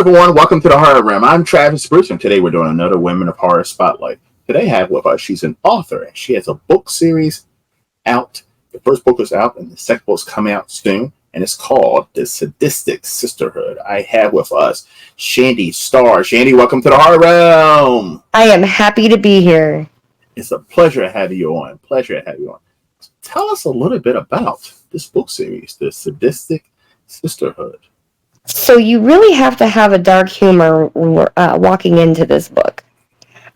everyone. Welcome to the Horror Realm. I'm Travis Bruce, and today we're doing another Women of Horror Spotlight. Today I have with us, she's an author, and she has a book series out. The first book is out, and the second book is coming out soon, and it's called The SADISTIC Sisterhood. I have with us Shandy Starr. Shandy, welcome to the Horror Realm. I am happy to be here. It's a pleasure to have you on. Tell us a little bit about this book series, The SADISTIC Sisterhood. So you really have to have a dark humor walking into this book.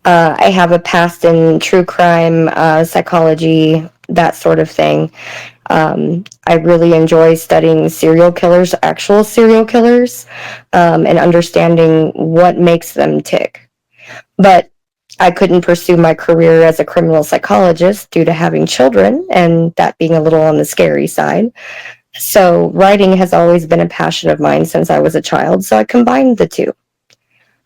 I have a past in true crime, psychology, that sort of thing. I really enjoy studying serial killers, actual serial killers, and understanding what makes them tick. But I couldn't pursue my career as a criminal psychologist due to having children and that being a little on the scary side. So writing has always been a passion of mine since I was a child, so I combined the two.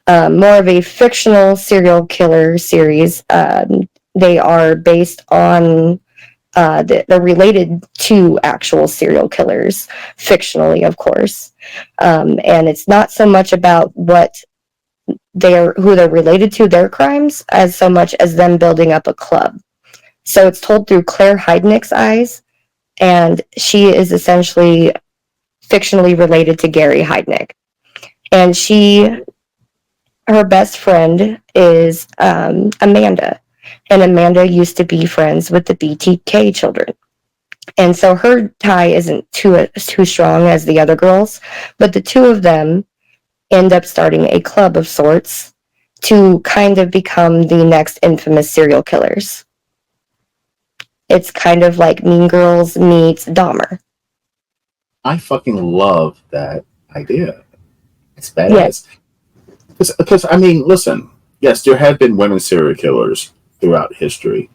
More of a fictional serial killer series. They are based on, they're related to actual serial killers, fictionally, of course. And it's not so much about who they're related to, their crimes, as so much as them building up a club. So it's told through Claire Heidnick's eyes. And she is essentially fictionally related to Gary Heidnick. And her best friend is Amanda. And Amanda used to be friends with the BTK children. And so her tie isn't too strong as the other girls, but the two of them end up starting a club of sorts to kind of become the next infamous serial killers. It's kind of like Mean Girls meets Dahmer. I fucking love that idea. It's badass. Because, I mean, listen, yes, there have been women serial killers throughout history,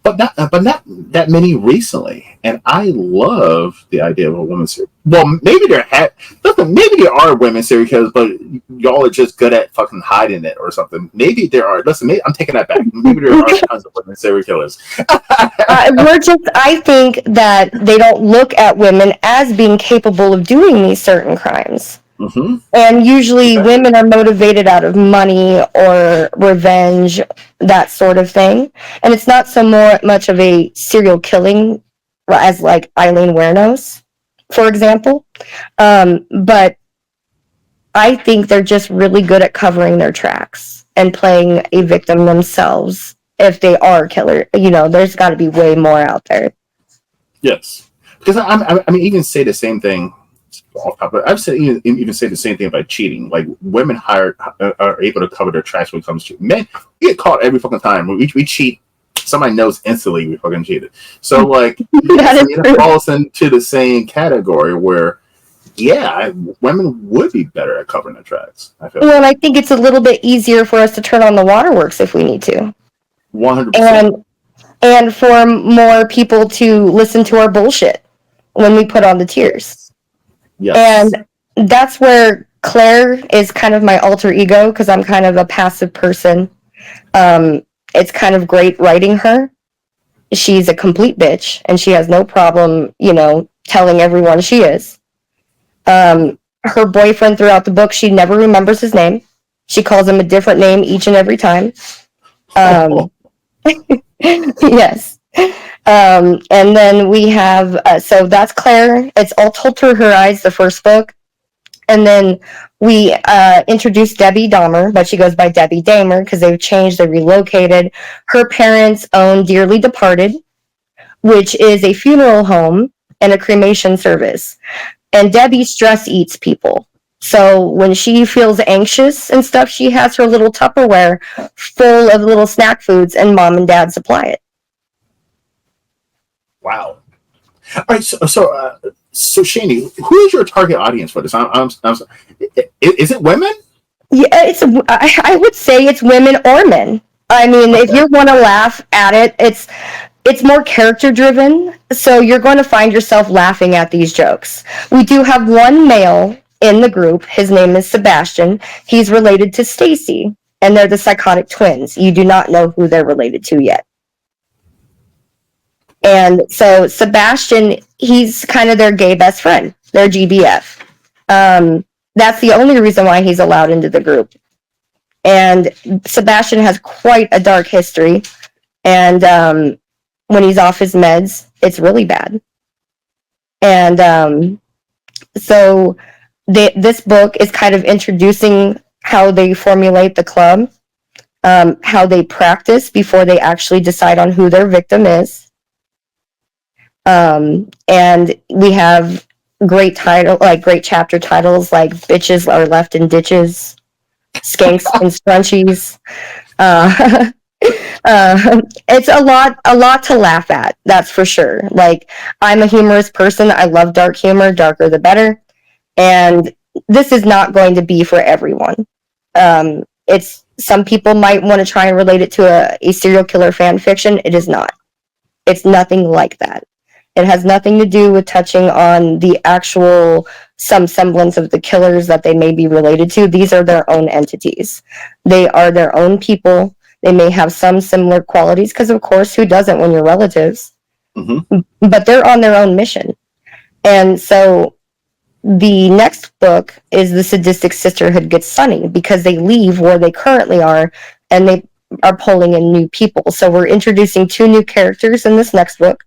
but not that many recently. And I love the idea of a woman serial. Well, maybe maybe there are women serial killers, but y'all are just good at fucking hiding it or something. Maybe there are. Listen, I'm taking that back. Maybe there are tons of women serial killers. I think that they don't look at women as being capable of doing these certain crimes. Mm-hmm. And usually women are motivated out of money or revenge, that sort of thing. And it's not so much of a serial killing as like Eileen Wuornos, for example. But I think they're just really good at covering their tracks and playing a victim themselves. If they are killer, there's got to be way more out there. Yes, because I mean, even say the same thing. I've said even say the same thing about cheating. Like women are able to cover their tracks when it comes to men. We get caught every fucking time. We cheat. Somebody knows instantly we fucking cheated. So like it falls into the same category where, yeah, women would be better at covering their tracks. I feel. Well, and I think it's a little bit easier for us to turn on the waterworks if we need to. 100%. And for more people to listen to our bullshit when we put on the tears. Yes. And that's where Claire is kind of my alter ego because I'm kind of a passive person. It's kind of great writing her. She's a complete bitch and she has no problem, telling everyone she is. Her boyfriend throughout the book, she never remembers his name. She calls him a different name each and every time. Yes. And then we have, so that's Claire. It's all told through her eyes, the first book. And then we introduce Debbie Dahmer, but she goes by Debbie Dahmer because they've changed, they relocated. Her parents own Dearly Departed, which is a funeral home and a cremation service. And Debbie stress eats people. So when she feels anxious and stuff, she has her little Tupperware full of little snack foods and mom and dad supply it. Wow. All right. So Shani, who is your target audience for this? Is it women? Yeah, I would say it's women or men. I mean, if you want to laugh at it, it's more character driven. So you're going to find yourself laughing at these jokes. We do have one male in the group. His name is Sebastian. He's related to Stacy, and they're the psychotic twins. You do not know who they're related to yet. And so Sebastian, he's kind of their gay best friend, their GBF. That's the only reason why he's allowed into the group. And Sebastian has quite a dark history. And when he's off his meds, it's really bad. And so this book is kind of introducing how they formulate the club, how they practice before they actually decide on who their victim is. And we have great chapter titles like "Bitches Are Left in Ditches," "Skanks and Scrunchies." It's a lot to laugh at, that's for sure. Like, I'm a humorous person. I love dark humor. Darker the better. And this is not going to be for everyone. It's some people might want to try and relate it to a serial killer fan fiction. It is not. It's nothing like that. It has nothing to do with touching on the actual, some semblance of the killers that they may be related to. These are their own entities. They are their own people. They may have some similar qualities, because of course, who doesn't when you're relatives? Mm-hmm. But they're on their own mission. And so the next book is The Sadistic Sisterhood Gets Sunny, because they leave where they currently are and they are pulling in new people. So we're introducing 2 new characters in this next book.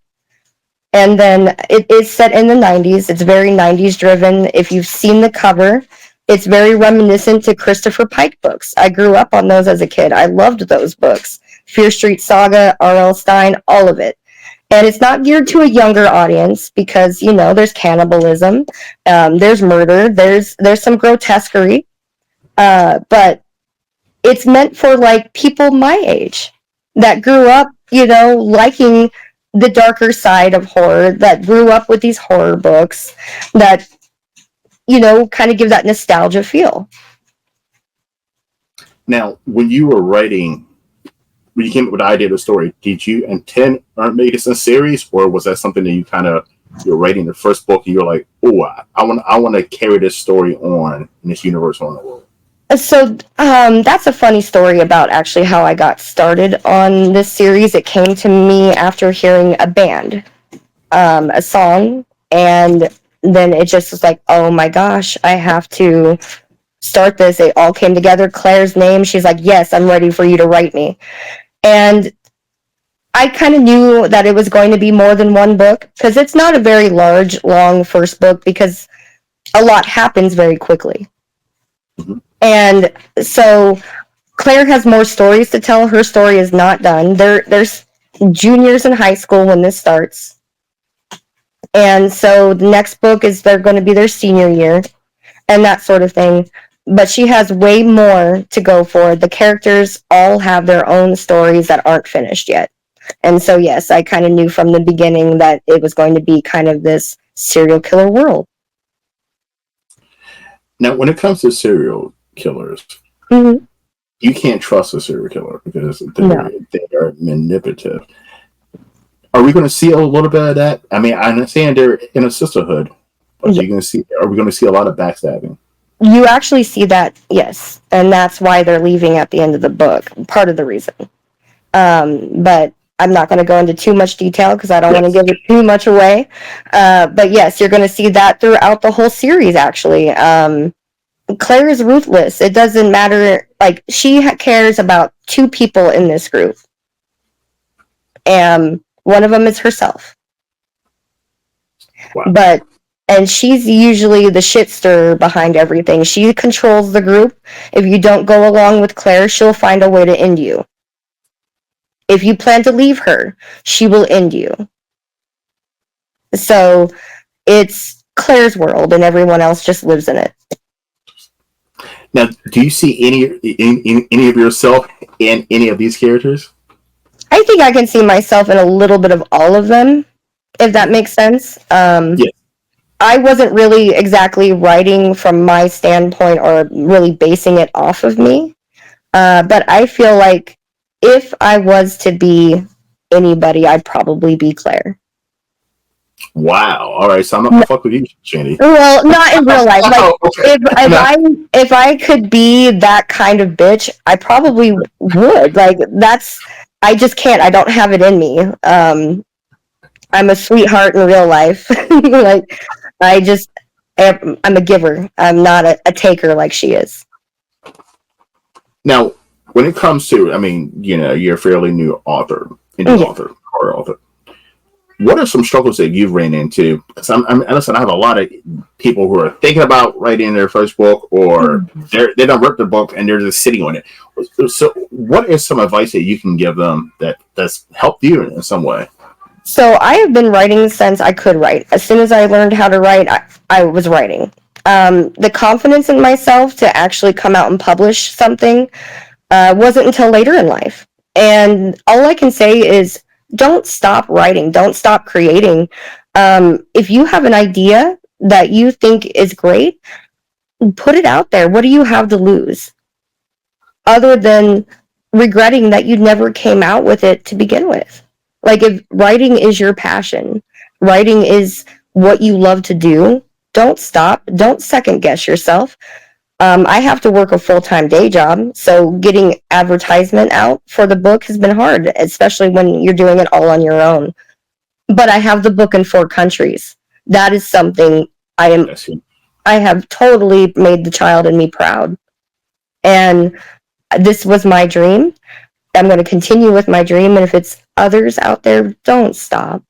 And then it is set in the 90s. It's very 90s driven. If you've seen the cover, it's very reminiscent to Christopher Pike books. I grew up on those as a kid. I loved those books. Fear Street Saga, R.L. Stine, all of it. And it's not geared to a younger audience because, you know, there's cannibalism, there's murder, there's some grotesquerie, but it's meant for, like, people my age that grew up, you know, liking the darker side of horror, that grew up with these horror books that, you know, kind of give that nostalgia feel. Now, when you were writing, when you came up with the idea of the story, did you intend on making this a series, or was that something that you're writing the first book and you're like, oh, I want to carry this story on in this universe on the world? So that's a funny story about actually how I got started on this series. It came to me after hearing a band, a song, and then it just was like, oh my gosh, I have to start this. It all came together. Claire's name, she's like, yes, I'm ready for you to write me. And I kind of knew that it was going to be more than one book, because it's not a very long first book, because a lot happens very quickly. Mm-hmm. And so Claire has more stories to tell. Her story is not done. There's juniors in high school when this starts. And so the next book is they're going to be their senior year and that sort of thing. But she has way more to go for. The characters all have their own stories that aren't finished yet. And so, yes, I kind of knew from the beginning that it was going to be kind of this serial killer world. Now, when it comes to serial killers, mm-hmm. you can't trust a serial killer because they are manipulative. Are we going to see a little bit of that? I mean, I understand they're in a sisterhood, but are we going to see a lot of backstabbing? You actually see that, yes, and that's why they're leaving at the end of the book. Part of the reason, but I'm not going to go into too much detail because I don't want to give it too much away. But yes, you're going to see that throughout the whole series. Actually, Claire is ruthless. It doesn't matter. Like, she cares about 2 people in this group, and one of them is herself. Wow. And she's usually the shit stirrer behind everything. She controls the group. If you don't go along with Claire, she'll find a way to end you. If you plan to leave her, she will end you. So it's Claire's world, and everyone else just lives in it. Now, do you see any of yourself in any of these characters? I think I can see myself in a little bit of all of them, if that makes sense. Yes. I wasn't really exactly writing from my standpoint or really basing it off of me. But I feel like if I was to be anybody, I'd probably be Claire. Wow. All right. So I'm not going to fuck with you, Shandy. Well, not in real life. Like, if I could be that kind of bitch, I probably would. Like, I just can't. I don't have it in me. I'm a sweetheart in real life. Like, I'm a giver. I'm not a taker like she is. Now, when it comes to, I mean, you're a fairly new author, horror author. What are some struggles that you've ran into? Because listen, I have a lot of people who are thinking about writing their first book, or they don't rip the book and they're just sitting on it. So, what is some advice that you can give them that's helped you in some way? So I have been writing since I could write. As soon as I learned how to write, I was writing. The confidence in myself to actually come out and publish something wasn't until later in life. And all I can say is don't stop writing, don't stop creating. If you have an idea that you think is great, put it out there. What do you have to lose? Other than regretting that you never came out with it to begin with. Like, if writing is your passion, writing is what you love to do, don't stop. Don't second guess yourself. I have to work a full-time day job, so getting advertisement out for the book has been hard, especially when you're doing it all on your own. But I have the book in 4 countries. That is something I have totally made the child in me proud. And this was my dream. I'm going to continue with my dream, and if it's others out there, don't stop.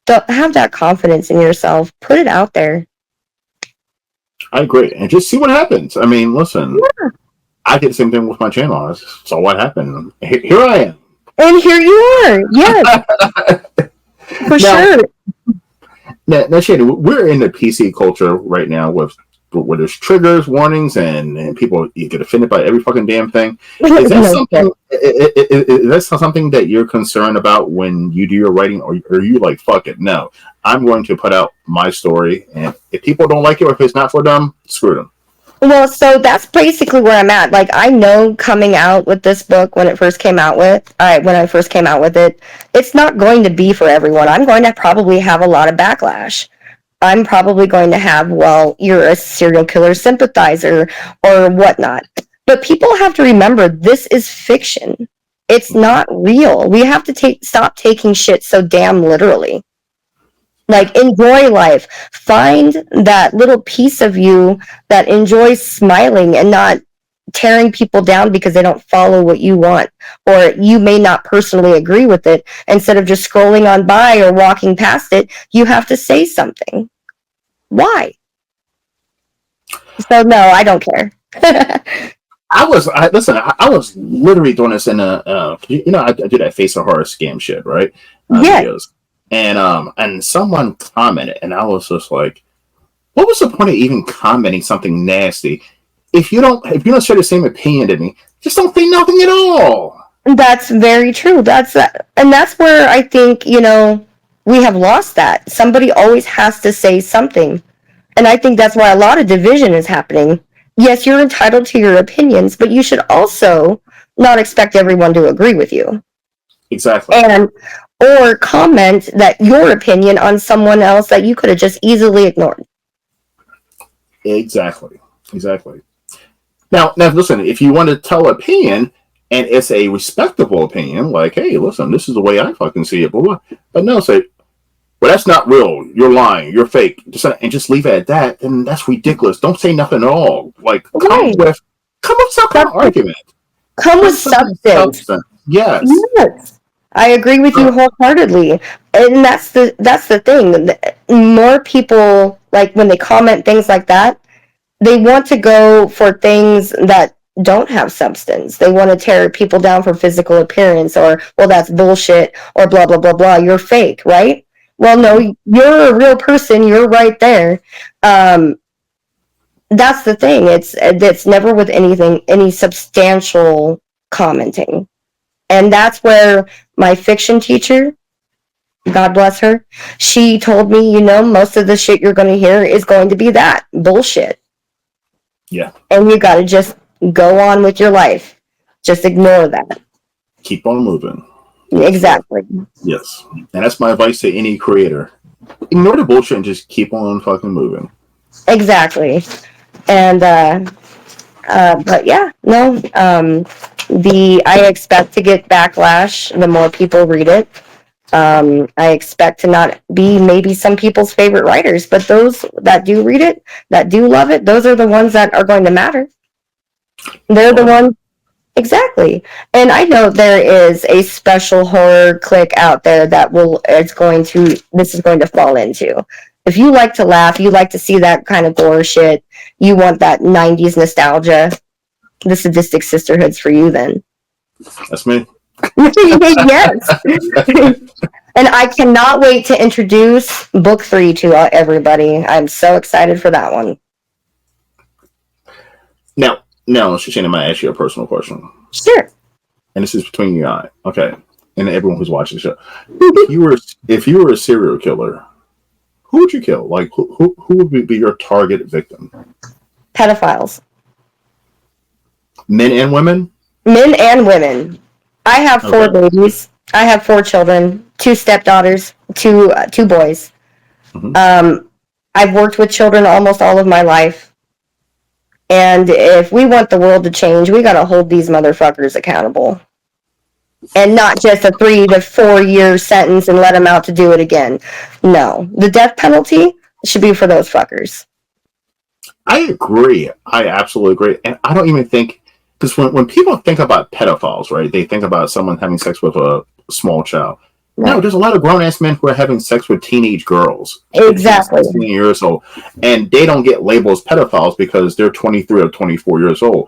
Don't have that confidence in yourself. Put it out there. I agree, and just see what happens. I mean, listen, I did the same thing with my channel. I saw what happened. Here I am, and here you are. Yes, for sure. Now, Shannon, we're in the PC culture right now where there's triggers, warnings, and people you get offended by every fucking damn thing. Is that something? Is that something that you're concerned about when you do your writing, or are you like, fuck it, no, I'm going to put out my story, and if people don't like it, or if it's not for them, screw them. Well, so that's basically where I'm at. Like, I know coming out with this book when I first came out with it, it's not going to be for everyone. I'm going to probably have a lot of backlash. I'm probably going to have, well, you're a serial killer sympathizer or whatnot. But people have to remember, this is fiction. It's not real. We have to stop taking shit so damn literally. Like, enjoy life. Find that little piece of you that enjoys smiling and not tearing people down because they don't follow what you want, or you may not personally agree with it. Instead of just scrolling on by or walking past it, you have to say something. Why? So no, I don't care. I was literally doing this in I do that face of horror scam shit, right? Videos. And someone commented, and I was just like, what was the point of even commenting something nasty? If you don't share the same opinion as me, just don't say nothing at all. That's very true. And that's where I think, we have lost that. Somebody always has to say something. And I think that's why a lot of division is happening. Yes, you're entitled to your opinions, but you should also not expect everyone to agree with you. Exactly. Or comment that your opinion on someone else that you could have just easily ignored. Exactly. Now, listen, if you want to tell an opinion, and it's a respectable opinion, like, hey, listen, this is the way I fucking see it, blah, blah. But no, say, well, that's not real. You're lying. You're fake. Just leave it at that. And that's ridiculous. Don't say nothing at all. Like, come with some kind of argument. Come with substance. Yes. I agree with you wholeheartedly. And that's the thing. More people, like, when they comment things like that, they want to go for things that don't have substance. They want to tear people down for physical appearance, or, well, that's bullshit, or blah, blah, blah, blah. You're fake, right? Well, no, you're a real person. You're right there. That's the thing. It's never with any substantial commenting. And that's where my fiction teacher, God bless her, she told me, most of the shit you're going to hear is going to be that bullshit. Yeah. And you got to just go on with your life. Just ignore that. Keep on moving. Exactly. Yes. And that's my advice to any creator. Ignore the bullshit and just keep on fucking moving. Exactly. And, but yeah, no, I expect to get backlash the more people read it. I expect to not be maybe some people's favorite writers, but those that do read it, that do love it, those are the ones that are going to matter. They're the ones. Exactly. And I know there is a special horror clique out there that this is going to fall into. If you like to laugh, you like to see that kind of gore shit, you want that 90s nostalgia, the Sadistic Sisterhood's for you then. That's me. Yes. And I cannot wait to introduce book 3 to everybody. I'm so excited for that one. Now, Shoshana, I might ask you a personal question. Sure. And this is between you and I, okay, and everyone who's watching the show. If you were a serial killer, who would you kill? Like, who would be your target victim? Pedophiles. Men and women? Men and women. I have 4 babies. I have 4 children, 2 stepdaughters, 2 boys. Mm-hmm. I've worked with children almost all of my life. And if we want the world to change, we got to hold these motherfuckers accountable. And not just a 3 to 4 year sentence and let them out to do it again. No. The death penalty should be for those fuckers. I agree. I absolutely agree. And I don't even think, because when people think about pedophiles, right, they think about someone having sex with a small child. Right. No, there's a lot of grown-ass men who are having sex with teenage girls. Exactly. 16 years old. And they don't get labeled as pedophiles because they're 23 or 24 years old.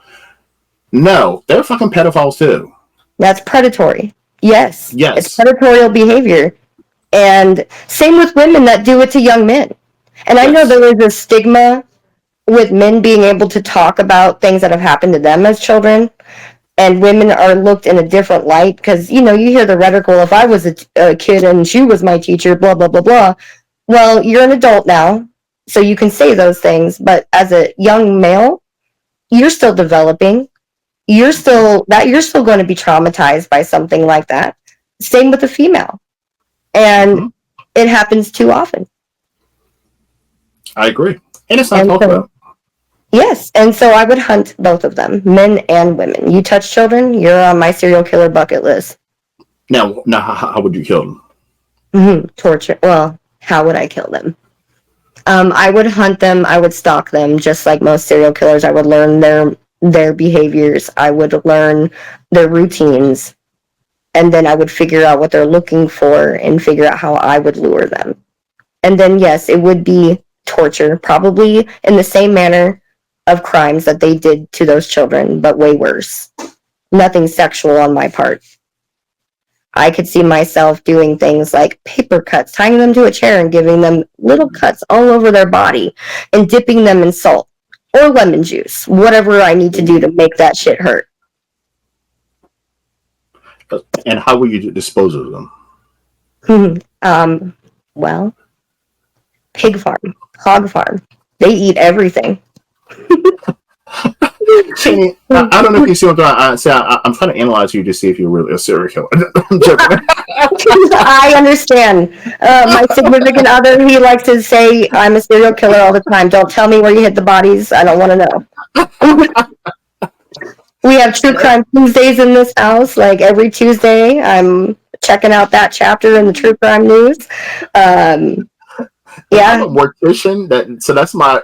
No, they're fucking pedophiles too. That's predatory. Yes. Yes. It's predatory behavior. And same with women that do it to young men. And I know there is a stigma with men being able to talk about things that have happened to them as children. And women are looked in a different light because, you hear the rhetoric, well, if I was a kid and she was my teacher, blah, blah, blah, blah. Well, you're an adult now, so you can say those things. But as a young male, you're still developing. You're still going to be traumatized by something like that. Same with the female. And it happens too often. I agree. And it's not talked about. Yes, and so I would hunt both of them, men and women. You touch children, you're on my serial killer bucket list. Now, how would you kill them? Torture. Well, how would I kill them? I would hunt them. I would stalk them, just like most serial killers. I would learn their behaviors. I would learn their routines, and then I would figure out what they're looking for and figure out how I would lure them. And then, yes, it would be torture, probably in the same manner of crimes that they did to those children, but way worse. Nothing sexual on my part. I could see myself doing things like paper cuts, tying them to a chair and giving them little cuts all over their body and dipping them in salt or lemon juice, whatever I need to do to make that shit hurt. And how will you dispose of them? Well, pig farm, hog farm. They eat everything. Shani, I don't know if you see what I'm saying. I'm trying to analyze you to see if you're really a serial killer. I'm joking. I understand. My significant other, he likes to say, I'm a serial killer all the time. Don't tell me where you hid the bodies. I don't want to know. We have True Crime Tuesdays in this house. Like every Tuesday, I'm checking out that chapter in the True Crime News. I'm a mortician, so that's my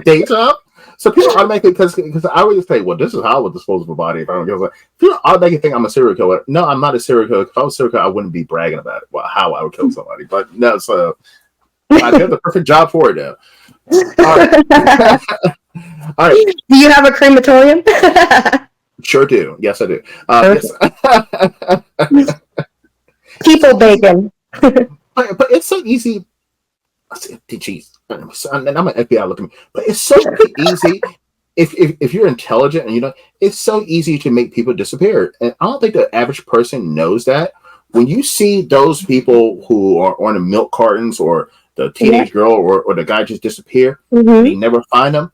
day job. So people automatically, because I always say, well, this is how I would dispose of a body if I don't kill someone. People automatically think I'm a serial killer. No, I'm not a serial killer. If I was a serial killer, I wouldn't be bragging about it, how I would kill somebody. But no, so I have the perfect job for it now. All right. All right. Do you have a crematorium? Sure do. Yes, I do. Yes. People bacon. But it's so easy. Jeez, and I'm an FBI looking, but it's so easy if you're intelligent and it's so easy to make people disappear. And I don't think the average person knows that. When you see those people who are on the milk cartons or the teenage girl or the guy just disappear, and you never find them,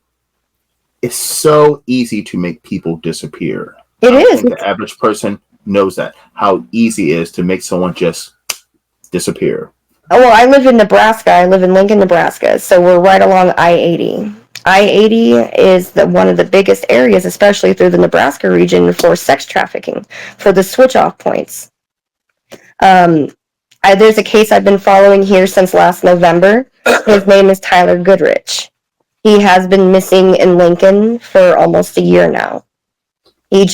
it's so easy to make people disappear. It is. The average person knows that, how easy it is to make someone just disappear. Well, I live in Nebraska. I live in Lincoln, Nebraska. So we're right along I-80. I-80 is one of the biggest areas, especially through the Nebraska region, for sex trafficking, for the switch-off points. There's a case I've been following here since last November. His name is Tyler Goodrich. He has been missing in Lincoln for almost a year now. He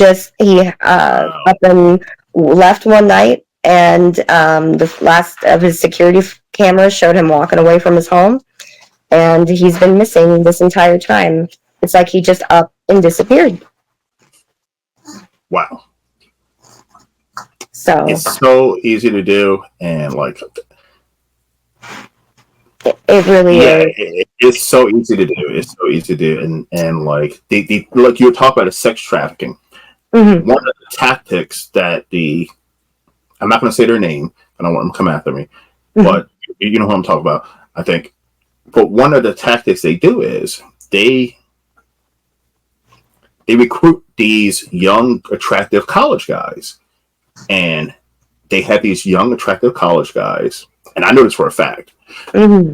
up and left one night, and the last of his security cameras showed him walking away from his home, and he's been missing this entire time. It's like he just up and disappeared. Wow. So it's so easy to do, and like it really is. It's so easy to do. It's so easy to do, and like the like you were talking about sex trafficking. Mm-hmm. One of the tactics that I'm not going to say their name. I don't want them to come after me, mm-hmm. but you know who I'm talking about, I think. But one of the tactics they do is they recruit these young, attractive college guys. And they have these young, attractive college guys. And I know this for a fact. Mm-hmm.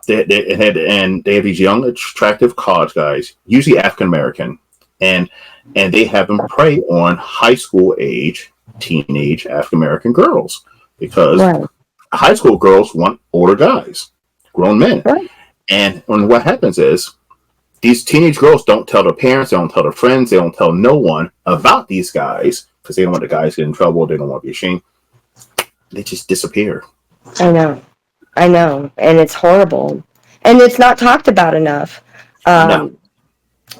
They have these young, attractive college guys, usually African-American. And they have them prey on high school age, teenage African-American girls. Because high school girls want older guys, grown men. Right. And what happens is, these teenage girls don't tell their parents, they don't tell their friends, they don't tell no one about these guys because they don't want the guys to get in trouble, they don't want to be ashamed. They just disappear. I know. And it's horrible. And it's not talked about enough. No.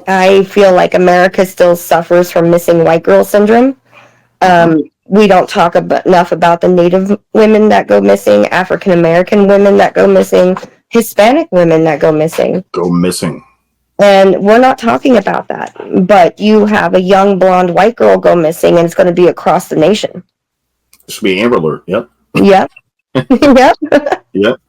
I feel like America still suffers from missing white girl syndrome. We don't talk enough about the Native women that go missing, African American women that go missing, Hispanic women that go missing. And we're not talking about that. But you have a young blonde white girl go missing, and it's going to be across the nation. It should be Amber Alert. Yep. Yep. Yep.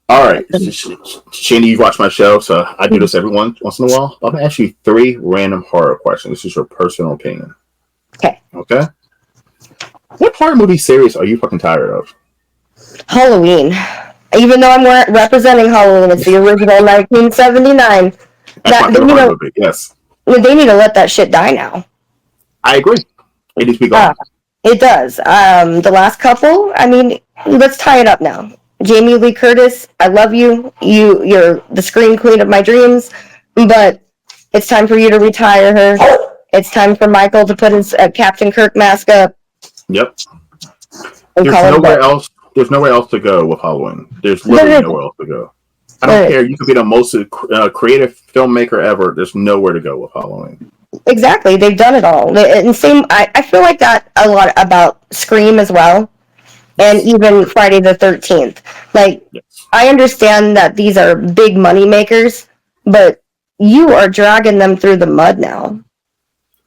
All right. Shani, you've watched my show, so I do this every once in a while. I'm going to ask you 3 random horror questions. This is your personal opinion. Okay? What horror movie series are you fucking tired of? Halloween. Even though I'm representing Halloween, it's the original 1979. That's my favorite movie, yes. They need to let that shit die now. I agree. It needs to be gone. It does. The last couple, I mean, let's tie it up now. Jamie Lee Curtis, I love you. You're the scream queen of my dreams, but it's time for you to retire her. It's time for Michael to put his Captain Kirk mask up. Yep. There's nowhere else to go with Halloween. There's literally nowhere else to go. I don't care. You could be the most creative filmmaker ever. There's nowhere to go with Halloween. Exactly. They've done it all. And I feel like that a lot about Scream as well. And even Friday the 13th. Like, yes. I understand that these are big money makers, but you are dragging them through the mud now.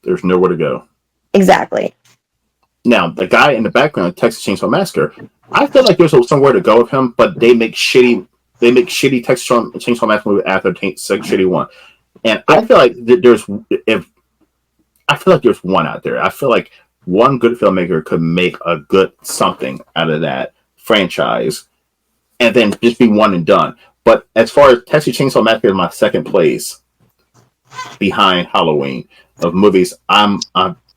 There's nowhere to go. Exactly. Now, the guy in the background, Texas Chainsaw Massacre, I feel like there's somewhere to go with him, but they make shitty Texas Chainsaw Massacre movie after Shitty 1. And I feel like there's one out there. I feel like one good filmmaker could make a good something out of that franchise and then just be one and done. But as far as Texas Chainsaw Massacre is my second place behind Halloween of movies,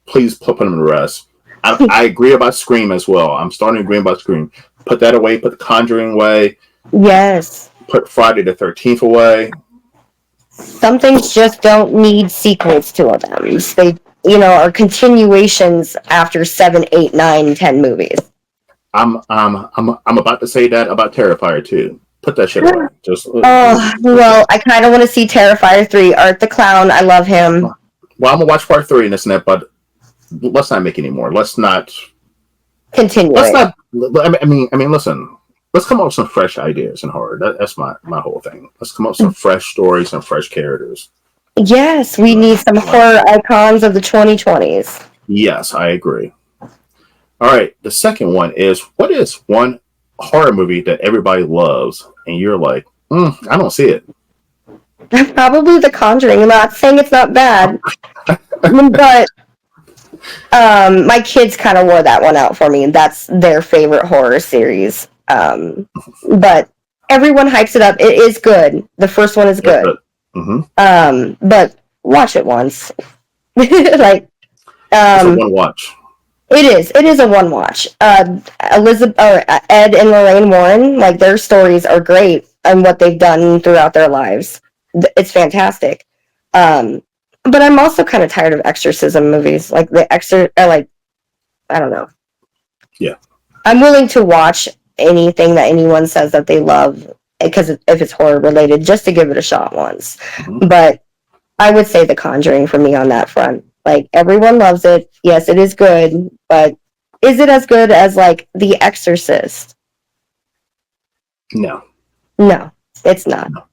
please put them in the rest. I agree about Scream as well. I'm starting to agree about Scream. Put that away. Put The Conjuring away. Yes. Put Friday the 13th away. Some things just don't need sequels to them. They, are continuations after 7, 8, 9, 10 movies. I'm about to say that about Terrifier too. Put that shit away. Well, I kind of want to see Terrifier 3. Art the Clown. I love him. Well, I'm gonna watch part 3 in this net, but let's not make any more. Let's not continue. Let's not. I mean, listen. Let's come up with some fresh ideas in horror. That's my whole thing. Let's come up with some fresh stories and fresh characters. Yes, we need some horror icons of the 2020s. Yes, I agree. All right, the second one is, what is one horror movie that everybody loves, and you're like, I don't see it? Probably The Conjuring. I'm not saying it's not bad, but my kids kind of wore that one out for me, and that's their favorite horror series. But everyone hypes it up. It is good. The first one is good. Mm-hmm. But watch it once. It's a one watch. It is. It is a one watch. Elizabeth or Ed and Lorraine Warren, like their stories are great and what they've done throughout their lives. It's fantastic. Um, but I'm also kind of tired of exorcism movies. Like like I don't know. Yeah. I'm willing to watch anything that anyone says that they love because if it's horror related, just to give it a shot once. Mm-hmm. But I would say The Conjuring for me on that front. Like everyone loves it. Yes, it is good, but is it as good as like The Exorcist? No. No, it's not. No.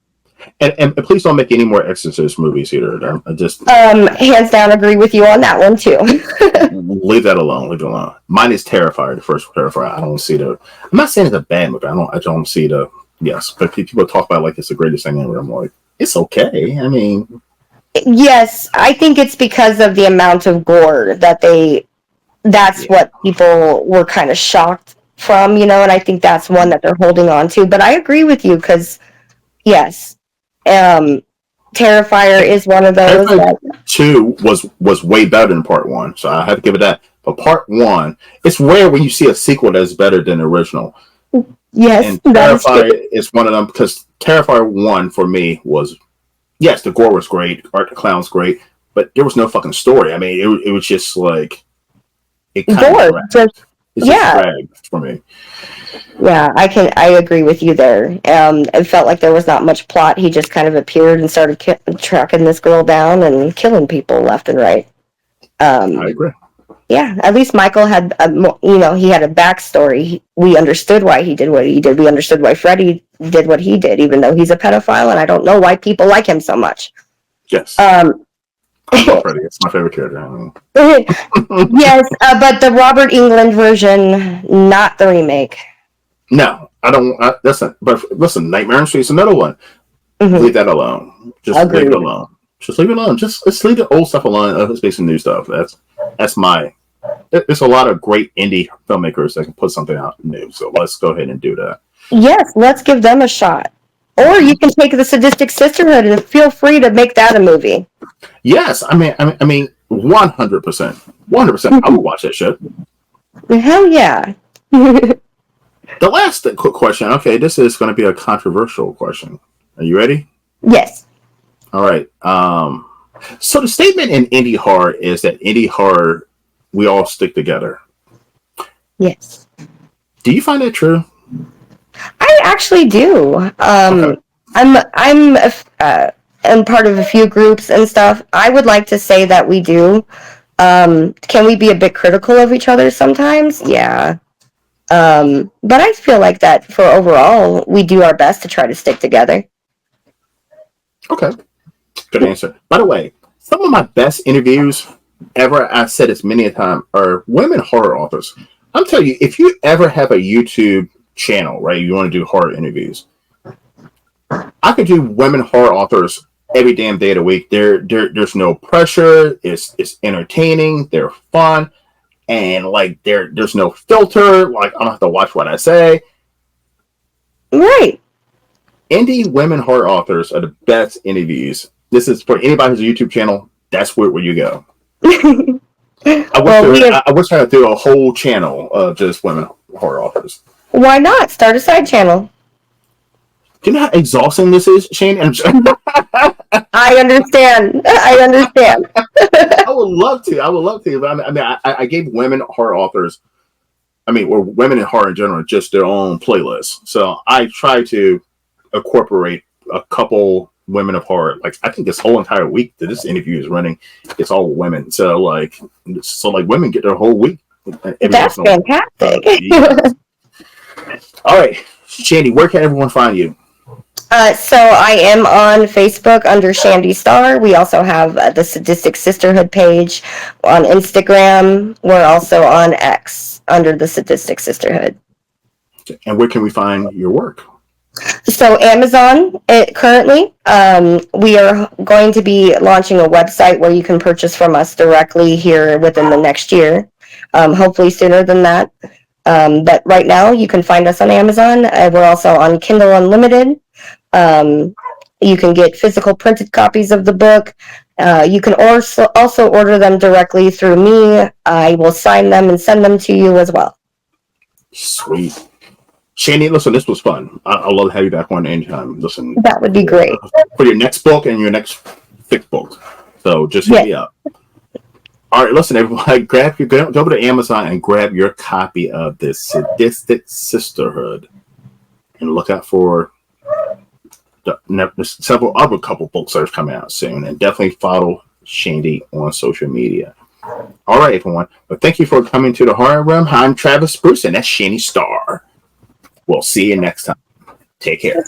And please don't make any more Exorcist movies either. I just hands down agree with you on that one too. leave that alone. Leave it alone. Mine is Terrifier, the first Terrifier. I don't see the. I'm not saying it's a bad movie. I don't see the. Yes, but people talk about it like it's the greatest thing ever. I'm like, it's okay. I mean, yes, I think it's because of the amount of gore that that's what people were kind of shocked from, and I think that's one that they're holding on to. But I agree with you because, yes, Terrifier is one of those. Terrifier 2 was way better than Part 1, so I have to give it that. But Part 1, it's rare when you see a sequel that's better than the original. Yes, and Terrifier is one of them because Terrifier 1 for me was, yes, the gore was great, Art the Clown's great, but there was no fucking story. I mean, it was just like it kind of dragged. It's just dragged for me. Yeah, I agree with you there. It felt like there was not much plot. He just kind of appeared and started tracking this girl down and killing people left and right. I agree. Yeah, at least Michael had, he had a backstory. We understood why he did what he did. We understood why Freddy did what he did, even though he's a pedophile, and I don't know why people like him so much. Yes. I love Freddy. It's my favorite character. Yes, but the Robert Englund version, not the remake. No, I don't. Listen, Nightmare on Street is another one. Mm-hmm. Leave that alone. Just leave it alone. Just leave it alone. Just leave the old stuff alone. Let's make some new stuff. That's my. There's a lot of great indie filmmakers that can put something out new. So let's go ahead and do that. Yes, let's give them a shot. Or you can take the Sadistic Sisterhood and feel free to make that a movie. Yes, I mean, 100%, 100%. I would watch that shit. Hell yeah. The last quick question. Okay, this is going to be a controversial question. Are you ready? Yes. All right. So the statement in indie horror is that indie horror, we all stick together. Yes. Do you find that true? I actually do. Okay. I'm part of a few groups and stuff. I would like to say that we do. Can we be a bit critical of each other sometimes? Yeah. But I feel like that for overall, we do our best to try to stick together. Okay. Good answer. By the way, some of my best interviews ever, I've said this many a time, are women horror authors. I'm telling you, if you ever have a YouTube channel, right, you want to do horror interviews, I could do women horror authors every damn day of the week. There's no pressure. It's entertaining. They're fun. And like there's no filter. Like I don't have to watch what I say. Right. Indie women horror authors are the best interviews. This is for anybody who's a YouTube channel. That's where you go. I wish I could do a whole channel of just women horror authors. Why not start a side channel? Do you know how exhausting this is, Shane? I understand. I would love to. But I gave women horror authors, or women in horror in general, just their own playlist. So I try to incorporate a couple women of horror. Like I think this whole entire week that this interview is running, it's all women. So women get their whole week. That's fantastic. Yes. All right, Shandy, where can everyone find you? So I am on Facebook under Shandy Star. We also have the Sadistic Sisterhood page on Instagram. We're also on X under the Sadistic Sisterhood. And where can we find your work? So Amazon, currently, we are going to be launching a website where you can purchase from us directly here within the next year. Hopefully sooner than that. But right now, you can find us on Amazon. We're also on Kindle Unlimited. You can get physical printed copies of the book. You can also order them directly through me. I will sign them and send them to you as well. Sweet. Shani, listen, this was fun. I love to have you back on anytime. Listen, That would be great. For your next book and your next fic book. So just hit me up. All right, listen, everyone, go over to Amazon and grab your copy of this Sadistic Sisterhood. And look out for several other couple books that are coming out soon. And definitely follow Shandy on social media. All right, everyone. Well, thank you for coming to the Horror Room. I'm Travis Bruce, and that's Shandy Starr. We'll see you next time. Take care.